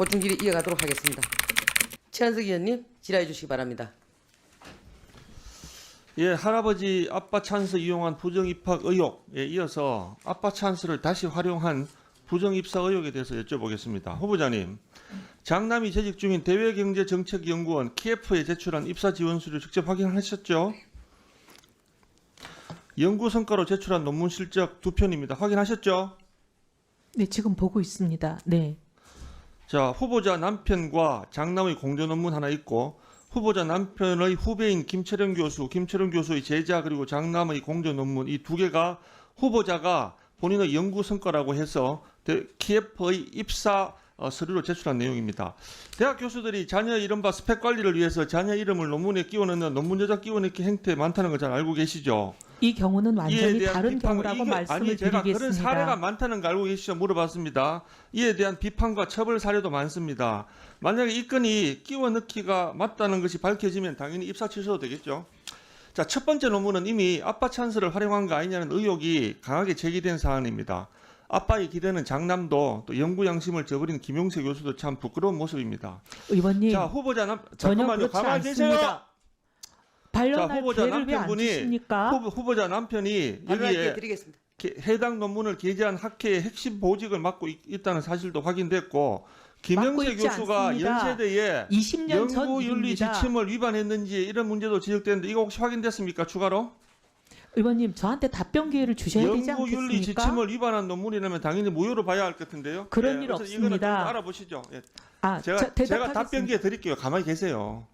보충 질의 이어가도록 하겠습니다. 최한석 의원님 질의해 주시기 바랍니다. 예, 할아버지 아빠 찬스 이용한 부정 입학 의혹에 이어서 아빠 찬스를 다시 활용한 부정 입사 의혹에 대해서 여쭤보겠습니다. 후보자님, 장남이 재직 중인 대외경제정책연구원 KF에 제출한 입사 지원 서류 직접 확인하셨죠? 연구 성과로 제출한 논문 실적 2편입니다. 확인하셨죠? 네, 지금 보고 있습니다. 네. 자, 후보자 남편과 장남의 공조 논문 하나 있고 후보자 남편의 후배인 김철영 교수의 제자 그리고 장남의 공조 논문 이 두 개가 후보자가 본인의 연구 성과라고 해서 KF의 입사 서류로 제출한 내용입니다. 대학 교수들이 자녀의 이른바 스펙 관리를 위해서 자녀 이름을 논문에 끼워넣는 논문 저자 끼워넣기 행태 많다는 거 잘 알고 계시죠? 이 경우는 이에 완전히 대한 다른 비판, 경우라고 말씀을 아니 제가 드리겠습니다. 그런 사례가 많다는 거 알고 계시죠? 물어봤습니다. 이에 대한 비판과 처벌 사례도 많습니다. 만약에 이 건이 끼워넣기가 맞다는 것이 밝혀지면 당연히 입사 취소도 되겠죠. 자, 첫 번째 논문은 이미 아빠 찬스를 활용한 거 아니냐는 의혹이 강하게 제기된 사안입니다. 아빠의 기대는 장남도 또 연구 양심을 저버린 김용세 교수도 참 부끄러운 모습입니다. 의원님, 자, 후보자 전혀 잠깐만요. 그렇지 가만히 계세요. 않습니다. 자, 반론할 후보자 기회를 왜 안 남편분이 주십니까? 후보자 남편이 발언할 기회 여기에 드리겠습니다. 해당 논문을 게재한 학회의 핵심 보직을 맡고 있다는 사실도 확인됐고 맡고 김영세 있지 교수가 않습니다. 연세대에 20년 연구윤리 전입니다. 지침을 위반했는지 이런 문제도 지적되는데 이거 혹시 확인됐습니까? 추가로? 의원님, 저한테 답변 기회를 주셔야 되지 연구윤리 않겠습니까? 지침을 위반한 논문이라면 당연히 무효로 봐야 할 것 같은데요. 그런 일 그래서 이거는 좀 없습니다. 알아보시죠. 예. 아, 제가 대답하겠습니다. 답변 기회 드릴게요. 가만히 계세요.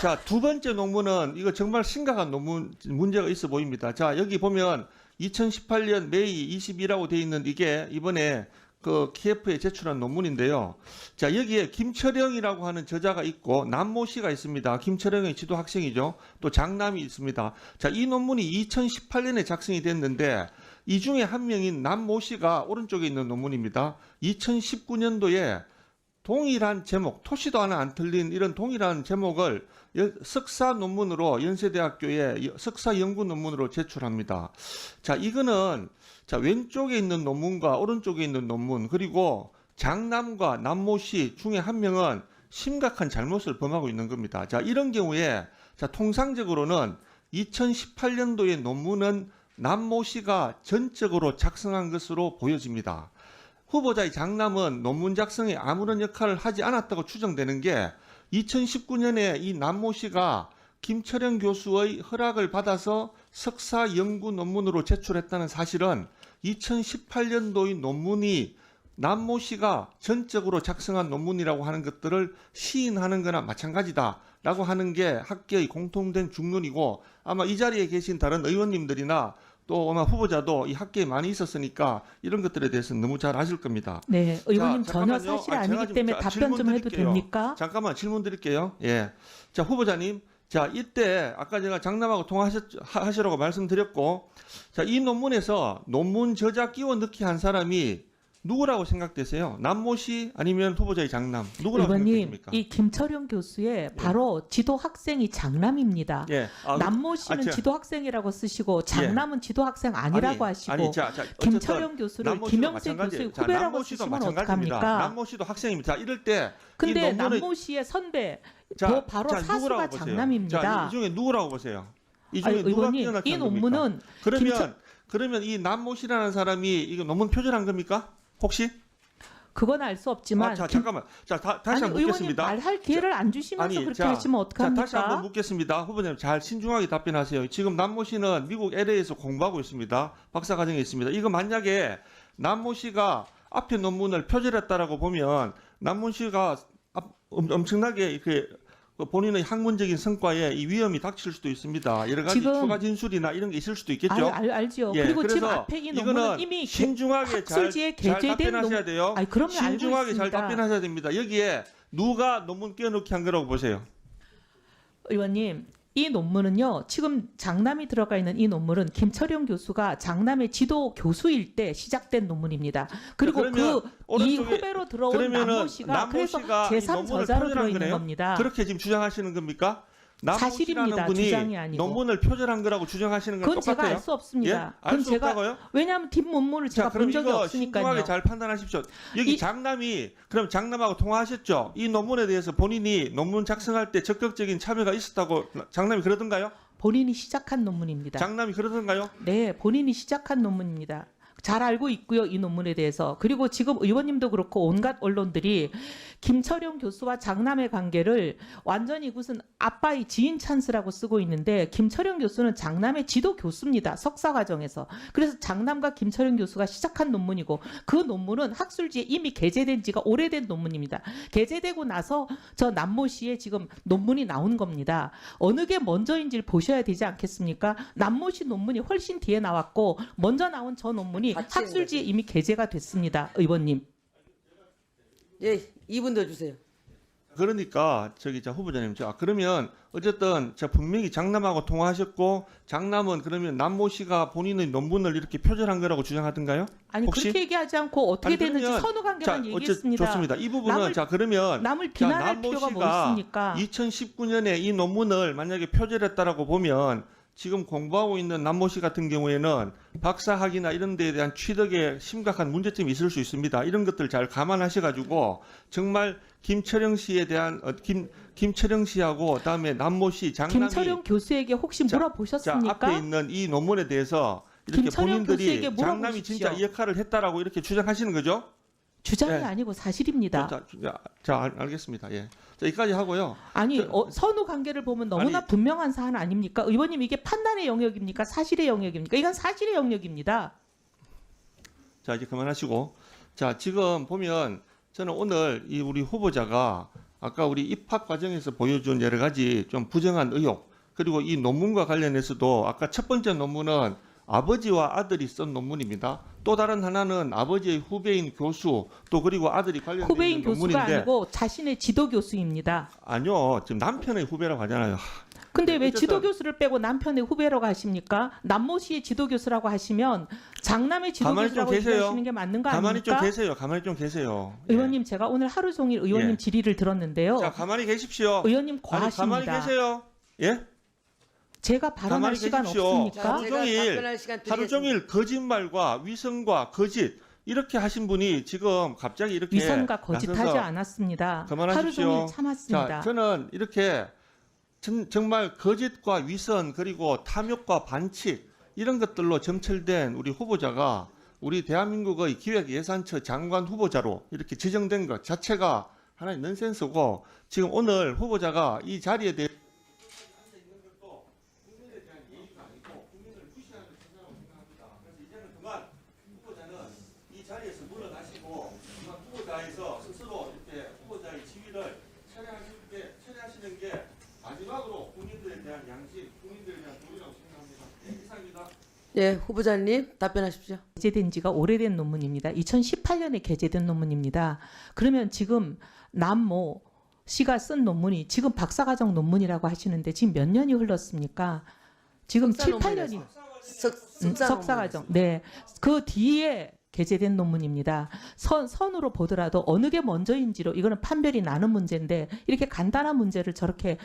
자, 두 번째 논문은 이거 정말 심각한 논문 문제가 있어 보입니다. 자, 여기 보면 2018년 메이 20이라고 돼 있는 이게 이번에 그 KF에 제출한 논문인데요. 자, 여기에 김철영이라고 하는 저자가 있고 남모 씨가 있습니다. 김철영의 지도 학생이죠. 또 장남이 있습니다. 자, 이 논문이 2018년에 작성이 됐는데 이 중에 한 명인 남모 씨가 오른쪽에 있는 논문입니다. 2019년도에 동일한 제목, 토시도 하나 안 틀린 이런 동일한 제목을 석사 논문으로 연세대학교에 석사 연구 논문으로 제출합니다. 자, 이거는 자, 왼쪽에 있는 논문과 오른쪽에 있는 논문 그리고 장남과 남모 씨 중에 한 명은 심각한 잘못을 범하고 있는 겁니다. 자, 이런 경우에 자, 통상적으로는 2018년도의 논문은 남모 씨가 전적으로 작성한 것으로 보여집니다. 후보자의 장남은 논문 작성에 아무런 역할을 하지 않았다고 추정되는 게 2019년에 이 남모 씨가 김철영 교수의 허락을 받아서 석사 연구 논문으로 제출했다는 사실은 2018년도의 논문이 남모 씨가 전적으로 작성한 논문이라고 하는 것들을 시인하는 거나 마찬가지다라고 하는 게 학계의 공통된 중론이고 아마 이 자리에 계신 다른 의원님들이나 또 아마 후보자도 이 학계에 많이 있었으니까 이런 것들에 대해서는 너무 잘 아실 겁니다. 네, 의원님 자, 전혀 잠깐만요. 사실이 제가 아니기 좀 때문에 답변 좀 해도 드릴게요. 됩니까? 잠깐만 질문 드릴게요. 예. 자, 후보자님. 자, 이때 아까 제가 장남하고 통화하시라고 말씀드렸고 자, 이 논문에서 논문 저자 끼워 넣기 한 사람이 누구라고 생각되세요? 남모 씨 아니면 후보자의 장남? 누구라고 의원님, 생각되십니까? 이 김철용 교수의 바로 지도 학생이 장남입니다. 예. 남모 씨는 지도 학생이라고 쓰시고 장남은 지도 학생 아니라고 하시고 자, 김철용 교수를 남모 씨도 김영세 마찬가지예요. 교수의 자, 후배라고 남모 씨도 쓰시면 마찬가지입니다. 어떡합니까? 남모 씨도 학생입니다. 자, 이럴 때 근데 이 논문의 남모 씨의 선배 자, 바로 자, 사수가 누구라고 보세요? 장남입니다. 자, 이 중에 누구라고 보세요? 이 중에 아니, 누가 의원님, 뛰어났다는 이 겁니까? 논문은 그러면 이 남모 씨라는 사람이 이거 논문 표절한 겁니까? 혹시? 그건 알 수 없지만 자, 잠깐만. 자, 다시 아니, 한번 묻겠습니다. 의원님 말할 기회를 안 주시면서 그렇게 하시면 자, 어떡합니까? 다시 한번 묻겠습니다. 후보님 잘 신중하게 답변하세요. 지금 남모 씨는 미국 LA에서 공부하고 있습니다. 박사과정에 있습니다. 이거 만약에 남모 씨가 앞에 논문을 표절했다라고 보면 남모 씨가 엄청나게 이렇게 본인의 학문적인 성과에 이 위험이 닥칠 수도 있습니다. 여러 가지 지금 추가 진술이나 이런 게 있을 수도 있겠죠. 알죠. 예, 그리고 지금 그래서 앞에 이 이거는 논문은 이미 신중하게 학술지에 잘 게재된 답변하셔야 돼요. 아니, 그럼요, 알고 신중하게 잘 있습니다. 답변하셔야 됩니다. 여기에 누가 논문 끼워넣기 한 거라고 보세요? 의원님, 이 논문은요. 지금 장남이 들어가 있는 이 논문은 김철용 교수가 장남의 지도 교수일 때 시작된 논문입니다. 그리고 그러면 이 오른쪽에 후배로 들어온 그러면은 남모 씨가 남모 그래서 씨가 이 제3 논문을 저자로 표절한 들어있는 거네요? 겁니다. 그렇게 지금 주장하시는 겁니까? 사실입니다. 남모씨라는 분이 주장이 아니고. 논문을 표절한 거라고 주장하시는 건 그건 제가 똑같아요? 알 수 없습니다. 알 수 제가 없다고요? 왜냐하면 뒷문문을 자, 제가 그럼 본 적이 이거 없으니까요. 신중하게 잘 판단하십시오. 여기 이- 장남이 그럼 장남하고 통화하셨죠? 이 논문에 대해서 본인이 논문 작성할 때 적극적인 참여가 있었다고 장남이 그러던가요? 본인이 시작한 논문입니다. 장남이 그러던가요? 네, 본인이 시작한 논문입니다. 잘 알고 있고요, 이 논문에 대해서. 그리고 지금 의원님도 그렇고 온갖 언론들이 김철용 교수와 장남의 관계를 완전히 무슨 아빠의 지인 찬스라고 쓰고 있는데 김철용 교수는 장남의 지도 교수입니다. 석사 과정에서. 그래서 장남과 김철용 교수가 시작한 논문이고 그 논문은 학술지에 이미 게재된 지가 오래된 논문입니다. 게재되고 나서 저 남모 씨의 지금 논문이 나온 겁니다. 어느 게 먼저인지를 보셔야 되지 않겠습니까? 남모 씨 논문이 훨씬 뒤에 나왔고 먼저 나온 저 논문이 같이 학술지에 이미 게재가 됐습니다. 의원님. 예, 2분 더 주세요. 그러니까 자 후보자님 그러면 어쨌든 자 분명히 장남하고 통화하셨고 장남은 그러면 남모 씨가 본인의 논문을 이렇게 표절한 거라고 주장하던가요? 아니 혹시? 그렇게 얘기하지 않고 어떻게 아니, 됐는지 그러면 선후 관계만 얘기했습니다. 좋습니다. 이 부분은 남을- 자 그러면 남을 자, 비난할 남모 필요가 뭐 씨가 있습니까? 2019년에 이 논문을 만약에 표절했다라고 보면 지금 공부하고 있는 남모 씨 같은 경우에는 박사학위나 이런 데에 대한 취득에 심각한 문제점이 있을 수 있습니다. 이런 것들 잘 감안하셔가지고 정말 김철영 씨에 대한 김철영 씨하고 그다음에 남모 씨 장남이 김철용 교수에게 혹시 자, 물어보셨습니까? 앞에 있는 이 논문에 대해서 이렇게 김철영 교수에게 본인들이 장남이 진짜 물어보십시오. 이 역할을 했다라고 이렇게 주장하시는 거죠? 주장이 네. 아니고 사실입니다. 알겠습니다. 예. 자, 여기까지 하고요. 아니 선후 관계를 보면 너무나 아니- 분명한 사안 아닙니까? 의원님 이게 판단의 영역입니까? 사실의 영역입니까? 이건 사실의 영역입니다. 자, 이제 그만하시고. 자, 지금 보면 저는 오늘 이 우리 후보자가 아까 우리 입학 과정에서 보여준 여러 가지 좀 부정한 의혹, 그리고 이 논문과 관련해서도 아까 첫 번째 논문은 아버지와 아들이 쓴 논문입니다. 또 다른 하나는 아버지의 후배인 교수, 또 그리고 아들이 관련된 후배인 교수가 논문인데 아니고 자신의 지도 교수입니다. 아니요. 지금 남편의 후배라고 하잖아요. 근데 왜 어쨌든- 지도 교수를 빼고 남편의 후배라고 하십니까? 남모 씨의 지도 교수라고 하시면 장남의 지도 가만히 좀 교수라고 계세요. 얘기하시는 게 맞는 거 가만히 아닙니까? 좀 계세요. 가만히 좀 계세요. 예. 의원님 제가 오늘 하루 종일 의원님 예. 질의를 들었는데요. 자, 가만히 계십시오. 의원님 아니, 가만히 과하십니다. 계세요. 예? 제가 발언할 가만히 시간 계십시오. 없습니까? 자, 하루 제가 종일, 답변할 시간 하루 드리겠습니다. 종일 거짓말과 위선과 거짓 이렇게 하신 분이 지금 갑자기 이렇게 위선과 거짓하지 나서서 않았습니다. 하루 그만하십시오. 종일 참았습니다. 자, 저는 이렇게 정말 거짓과 위선 그리고 탐욕과 반칙 이런 것들로 점철된 우리 후보자가 우리 대한민국의 기획예산처 장관 후보자로 이렇게 지정된 것 자체가 하나의 넌센스고 지금 오늘 후보자가 이 자리에 대해 이 자리에서 물러나시고 그만 후보자에서 스스로 이렇게 후보자의 지위를 철회하시는 게 마지막으로 국민들에 대한 양심, 국민들에 대한 도리라고 생각합니다. 네, 이상입니다. 예, 후보자님 답변하십시오. 게재된 지가 오래된 논문입니다. 2018년에 게재된 논문입니다. 그러면 지금 남모 씨가 쓴 논문이 지금 박사과정 논문이라고 하시는데 지금 몇 년이 흘렀습니까? 지금 석사 7, 8년이 논문에서. 석사과정. 네. 그 뒤에 게재된 논문입니다. 선으로 보더라도 어느 게 먼저인지로 이거는 판별이 나는 문제인데 이렇게 간단한 문제를 저렇게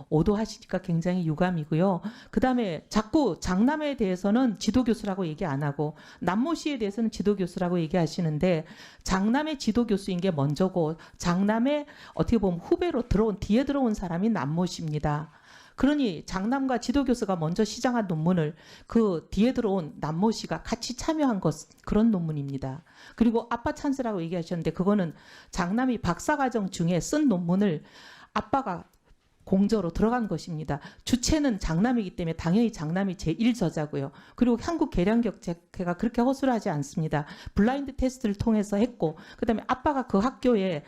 오도하시니까 굉장히 유감이고요. 그다음에 자꾸 장남에 대해서는 지도교수라고 얘기 안 하고 남모 씨에 대해서는 지도교수라고 얘기하시는데 장남의 지도교수인 게 먼저고 장남의 어떻게 보면 후배로 뒤에 들어온 사람이 남모 씨입니다. 그러니 장남과 지도교수가 먼저 시작한 논문을 그 뒤에 들어온 남모 씨가 같이 참여한 그런 논문입니다. 그리고 아빠 찬스라고 얘기하셨는데 그거는 장남이 박사과정 중에 쓴 논문을 아빠가 공저로 들어간 것입니다. 주체는 장남이기 때문에 당연히 장남이 제1저자고요. 그리고 한국계량경제회가 그렇게 허술하지 않습니다. 블라인드 테스트를 통해서 했고 그다음에 아빠가 그 학교에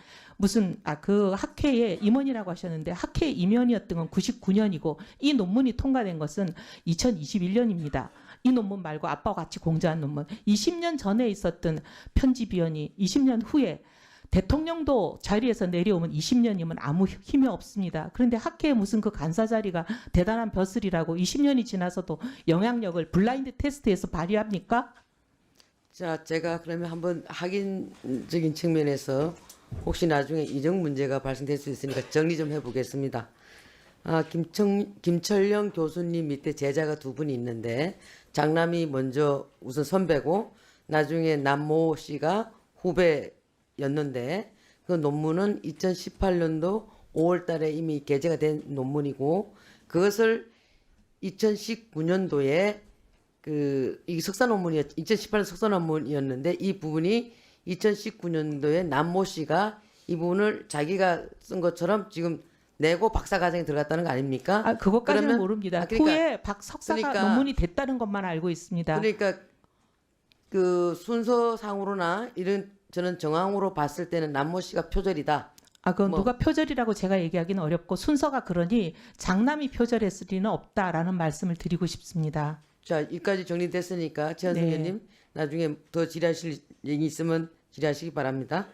그 학회의 임원이라고 하셨는데 학회 임원이었던 건 99년이고 이 논문이 통과된 것은 2021년입니다. 이 논문 말고 아빠와 같이 공저한 논문. 20년 전에 있었던 편집위원이 20년 후에 대통령도 자리에서 내려오면 20년이면 아무 힘이 없습니다. 그런데 학회에 무슨 그 간사 자리가 대단한 벼슬이라고 20년이 지나서도 영향력을 블라인드 테스트에서 발휘합니까? 자, 제가 그러면 한번 확인적인 측면에서 혹시 나중에 이정 문제가 발생될 수 있으니까 정리 좀 해보겠습니다. 김철령 교수님 밑에 제자가 두 분이 있는데 장남이 먼저 우선 선배고 나중에 남모 씨가 후배였는데 그 논문은 2018년도 5월 달에 이미 게재가 된 논문이고 그것을 2019년도에 이 석사 논문이었 2018년 석사 논문이었는데 이 부분이 2019년도에 남모 씨가 이 부분을 자기가 쓴 것처럼 지금 내고 박사 과정에 들어갔다는 거 아닙니까? 그것까지는 그러면- 모릅니다. 그러니까- 후에 석사가 그러니까- 논문이 됐다는 것만 알고 있습니다. 그러니까 그 순서상으로나 이런 저는 정황으로 봤을 때는 남모 씨가 표절이다. 그건 뭐- 누가 표절이라고 제가 얘기하기는 어렵고 순서가 그러니 장남이 표절했을 리는 없다라는 말씀을 드리고 싶습니다. 자, 여기까지 정리됐으니까 최한승 네. 의원님 나중에 더 질의하실 얘기 있으면 질의하시기 바랍니다.